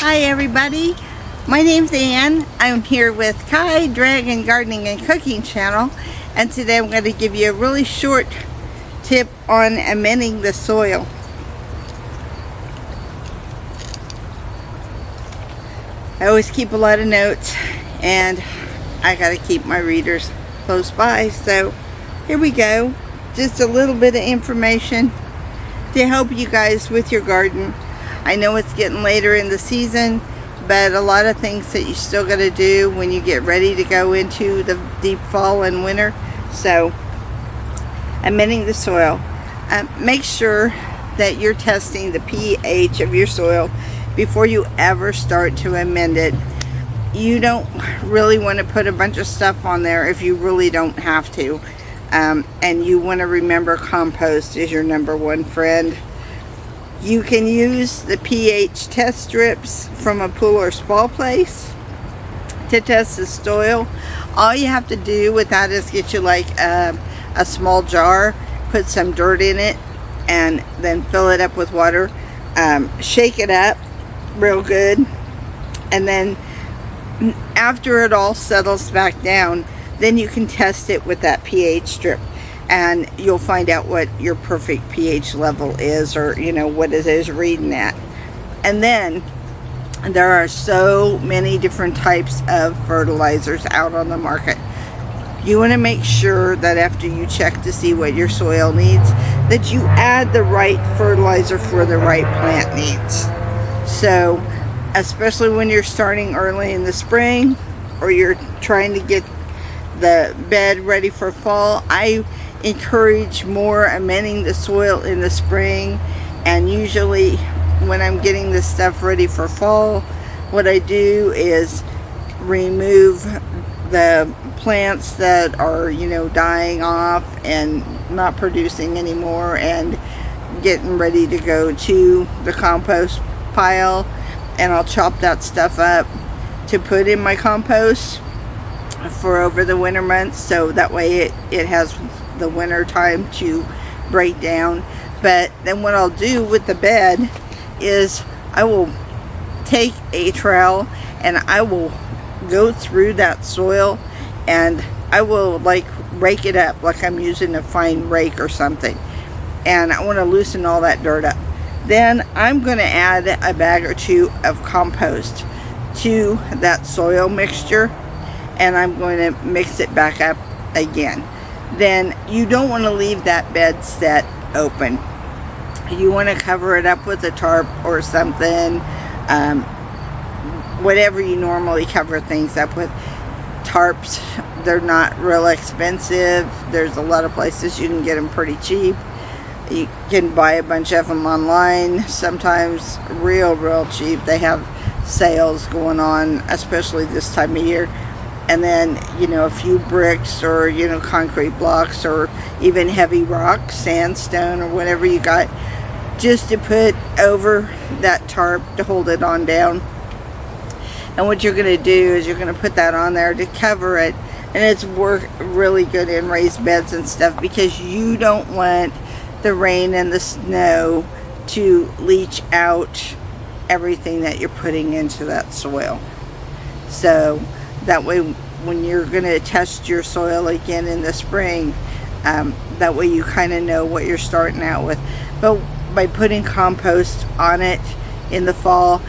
Hi everybody, my name's Ann. I'm here with Kai Dragon Gardening and Cooking Channel, and today I'm going to give you a really short tip on amending the soil. I always keep a lot of notes and I got to keep my readers close by, so here we go. Just a little bit of information to help you guys with your garden. I know it's getting later in the season, but a lot of things that you still got to do when you get ready to go into the deep fall and winter. So, amending the soil. Make sure that you're testing the pH of your soil before you ever start to amend it. You don't really want to put a bunch of stuff on there if you really don't have to. And you want to remember compost is your number one friend. You can use the pH test strips from a pool or spa place to test the soil. All you have to do with that is get you like a small jar, put some dirt in it, and then fill it up with water. Shake it up real good, and then after it all settles back down, then you can test it with that pH strip, and you'll find out what your perfect pH level is, or what it is reading at. And then there are so many different types of fertilizers out on the market. You want to make sure that after you check to see what your soil needs, that you add the right fertilizer for the right plant needs. So especially when you're starting early in the spring, or you're trying to get the bed ready for fall, I encourage more amending the soil in the spring. And usually when I'm getting this stuff ready for fall, what I do is remove the plants that are dying off and not producing anymore, and getting ready to go to the compost pile, and I'll chop that stuff up to put in my compost for over the winter months, so that way it has the winter time to break down. But then what I'll do with the bed is I will take a trowel and I will go through that soil, and I will like rake it up like I'm using a fine rake or something, and I want to loosen all that dirt up. Then I'm going to add a bag or two of compost to that soil mixture, and I'm going to mix it back up again. Then you don't want to leave that bed set open. You want to cover it up with a tarp or something, whatever you normally cover things up with. Tarps, they're not real expensive. There's a lot of places you can get them pretty cheap. You can buy a bunch of them online, sometimes real cheap. They have sales going on, especially this time of year. And then a few bricks, or concrete blocks, or even heavy rock, sandstone, or whatever you got, just to put over that tarp to hold it on down. And what you're going to do is you're going to put that on there to cover it, and it's really good in raised beds and stuff, because you don't want the rain and the snow to leach out everything that you're putting into that soil. So that way when you're going to test your soil again in the spring, that way you kind of know what you're starting out with. But by putting compost on it in the fall,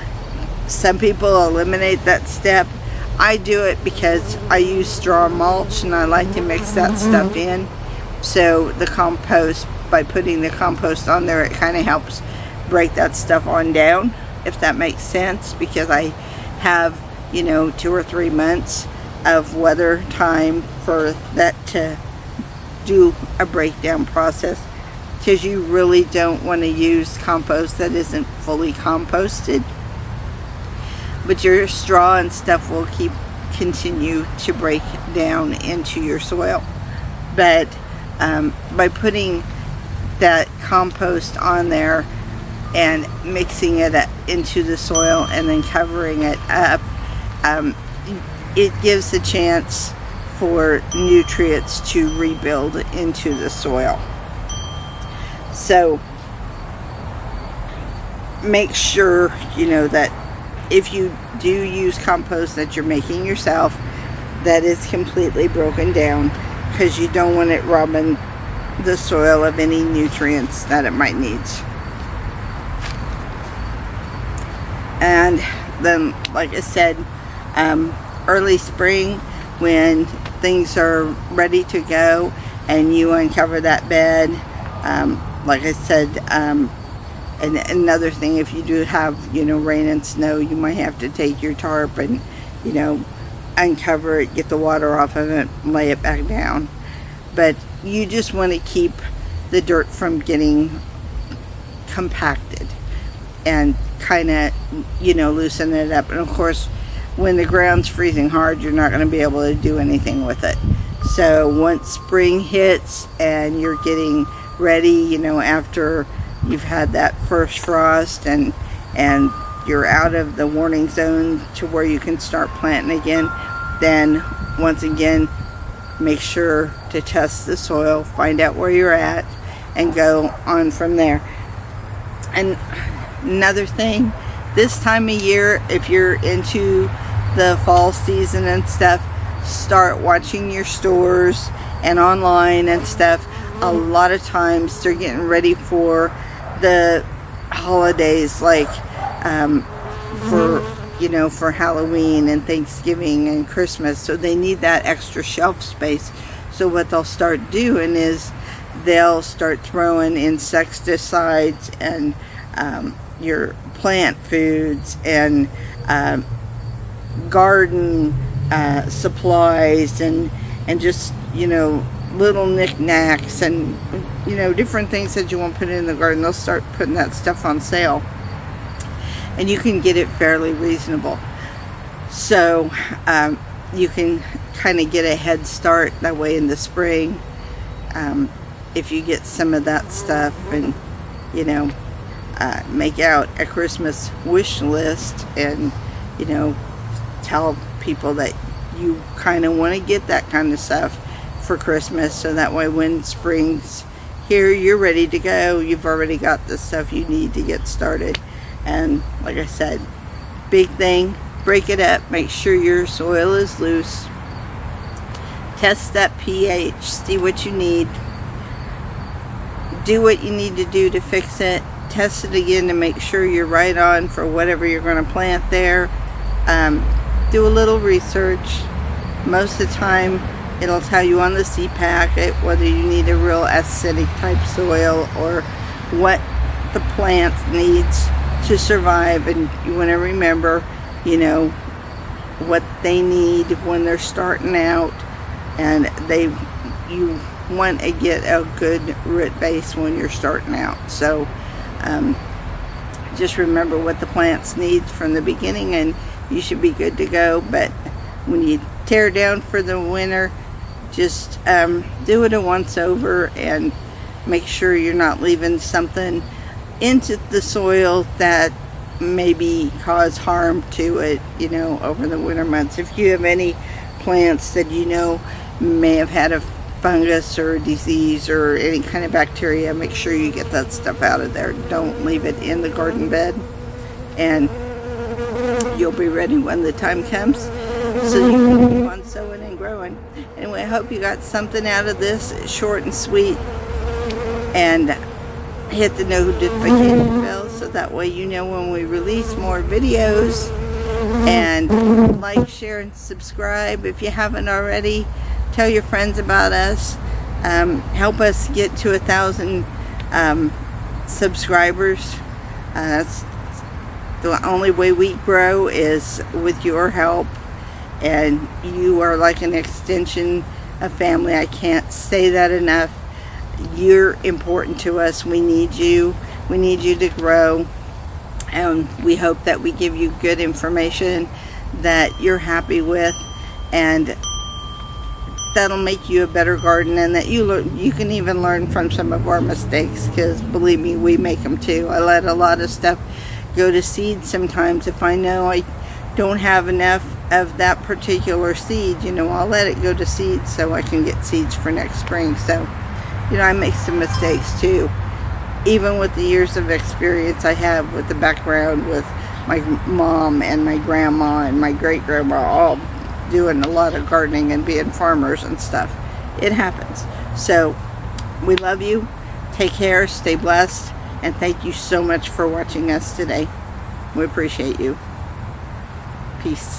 some people eliminate that step. I do it because I use straw mulch, and I like to mix that stuff in. So the compost, by putting the compost on there, it kind of helps break that stuff on down, if that makes sense, because I have 2 or 3 months of weather time for that to do a breakdown process, because you really don't want to use compost that isn't fully composted. But your straw and stuff will continue to break down into your soil. But by putting that compost on there and mixing it into the soil and then covering it up, it gives a chance for nutrients to rebuild into the soil. So make sure that if you do use compost that you're making yourself, that is completely broken down, because you don't want it robbing the soil of any nutrients that it might need. And then, like I said, early spring, when things are ready to go and you uncover that bed, like I said, and another thing, if you do have, rain and snow, you might have to take your tarp and, uncover it, get the water off of it, lay it back down. But you just want to keep the dirt from getting compacted and kind of, loosen it up. And of course, when the ground's freezing hard, you're not going to be able to do anything with it. So once spring hits and you're getting ready, after you've had that first frost and you're out of the warning zone to where you can start planting again, then once again, make sure to test the soil, find out where you're at, and go on from there. And another thing, this time of year, if you're into the fall season and stuff, start watching your stores and online and stuff. A lot of times they're getting ready for the holidays, like for Halloween and Thanksgiving and Christmas, so they need that extra shelf space. So what they'll start doing is they'll start throwing insecticides and your plant foods and garden supplies and just little knickknacks and different things that you want to put in the garden. They'll start putting that stuff on sale, and you can get it fairly reasonable. So you can kind of get a head start that way in the spring, if you get some of that stuff and make out a Christmas wish list and tell people that you kind of want to get that kind of stuff for Christmas, so that way when spring's here, you're ready to go. You've already got the stuff you need to get started. And like I said, big thing, break it up, make sure your soil is loose, test that pH, see what you need, do what you need to do to fix it, test it again to make sure you're right on for whatever you're going to plant there. Do a little research. Most of the time it'll tell you on the seed packet whether you need a real acidic type soil or what the plant needs to survive, and you want to remember what they need when they're starting out, and you want to get a good root base when you're starting out. So just remember what the plants need from the beginning and you should be good to go. But when you tear down for the winter, just do it a once over and make sure you're not leaving something into the soil that maybe cause harm to it over the winter months. If you have any plants that may have had a fungus or a disease or any kind of bacteria, make sure you get that stuff out of there. Don't leave it in the garden bed, and you'll be ready when the time comes, so you can keep on sowing and growing. Anyway, I hope you got something out of this. It's short and sweet, and hit the notification bell so that way when we release more videos. And like, share, and subscribe if you haven't already. Tell your friends about us. Help us get to 1,000 subscribers. That's the only way we grow, is with your help, and you are like an extension of family. I can't say that enough. You're important to us. We need you. We need you to grow, and we hope that we give you good information that you're happy with, and that'll make you a better garden, and that you can even learn from some of our mistakes, because believe me, we make them too. I let a lot of stuff go to seed sometimes. If I know I don't have enough of that particular seed, I'll let it go to seed so I can get seeds for next spring. So I make some mistakes too, even with the years of experience I have with the background with my mom and my grandma and my great-grandma all doing a lot of gardening and being farmers and stuff. It happens. So we love you. Take care. Stay blessed. And thank you so much for watching us today. We appreciate you. Peace.